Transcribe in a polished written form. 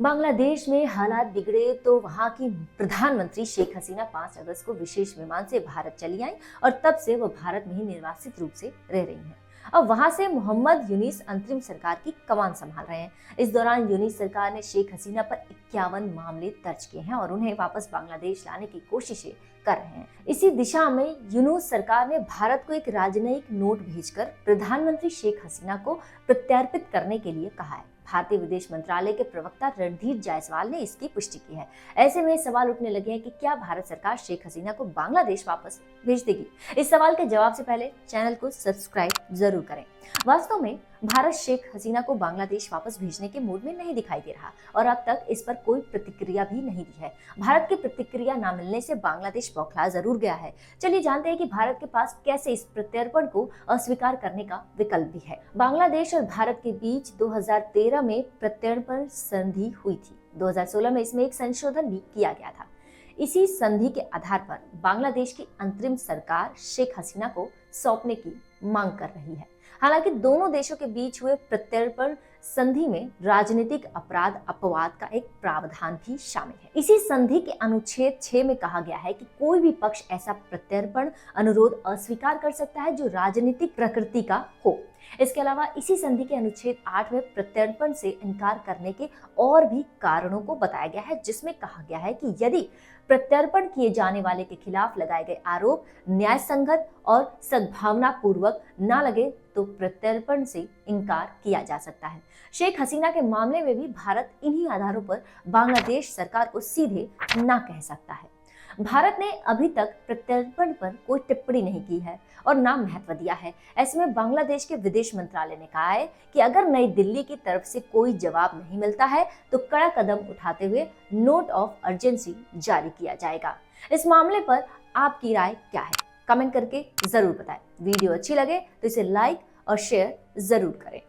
बांग्लादेश में हालात बिगड़े तो वहां की प्रधानमंत्री शेख हसीना 5 अगस्त को विशेष विमान से भारत चली आई और तब से वो भारत में ही निर्वासित रूप से रह रही हैं। अब वहां से मोहम्मद यूनिस अंतरिम सरकार की कमान संभाल रहे हैं। इस दौरान यूनिस सरकार ने शेख हसीना पर 51 मामले दर्ज किए हैं और उन्हें वापस बांग्लादेश लाने की कोशिशें कर रहे हैं। इसी दिशा में यूनुस सरकार ने भारत को एक राजनयिक नोट भेजकर प्रधानमंत्री शेख हसीना को प्रत्यर्पित करने के लिए कहा है। भारतीय विदेश मंत्रालय के प्रवक्ता रणधीर जायसवाल ने इसकी पुष्टि की है। ऐसे में सवाल उठने लगे हैं कि क्या भारत सरकार शेख हसीना को बांग्लादेश वापस भेज देगी? इस सवाल के जवाब से पहले चैनल को सब्सक्राइब जरूर करें। वास्तव में भारत शेख हसीना को बांग्लादेश वापस भेजने के मूड में नहीं दिखाई दे रहा और अब तक इस पर कोई प्रतिक्रिया भी नहीं दी है। भारत की प्रतिक्रिया न मिलने से बांग्लादेश बौखला जरूर गया है। चलिए जानते हैं कि भारत के पास कैसे इस प्रत्यर्पण को अस्वीकार करने का विकल्प भी है। बांग्लादेश और भारत के बीच 2013 में प्रत्यर्पण संधि हुई थी। 2016 में इसमें एक संशोधन भी किया गया था। इसी संधि के आधार पर बांग्लादेश की अंतरिम सरकार शेख हसीना को सौंपने की मांग कर रही है। हालांकि दोनों देशों के बीच हुए प्रत्यर्पण संधि में राजनीतिक अपराध अपवाद का एक प्रावधान भी शामिल है। इसी संधि के अनुच्छेद 6 में कहा गया है कि कोई भी पक्ष ऐसा प्रत्यर्पण अनुरोध अस्वीकार कर सकता है जो राजनीतिक प्रकृति का हो। इसके अलावा इसी संधि के अनुच्छेद 8 में प्रत्यर्पण से इनकार करने के और भी कारणों को बताया गया है, जिसमें कहा गया है कि यदि प्रत्यर्पण किए जाने वाले के खिलाफ लगाए गए आरोप न्याय संगत और सद्भावना पूर्वक न लगे तो प्रत्यर्पण से इनकार किया जा सकता है। शेख हसीना के मामले में भी भारत इन्हीं आधारों पर बांग्लादेश सरकार को सीधे ना कह सकता है। भारत ने अभी तक प्रत्यर्पण पर कोई टिप्पणी नहीं की है और ना महत्व दिया है। ऐसे में बांग्लादेश के विदेश मंत्रालय ने कहा है कि अगर नई दिल्ली की तरफ से कोई जवाब नहीं मिलता है तो कड़ा कदम उठाते हुए नोट ऑफ अर्जेंसी जारी किया जाएगा। इस मामले पर आपकी राय क्या है? कमेंट करके जरूर बताएं। वीडियो अच्छी लगे तो इसे लाइक और शेयर जरूर करें।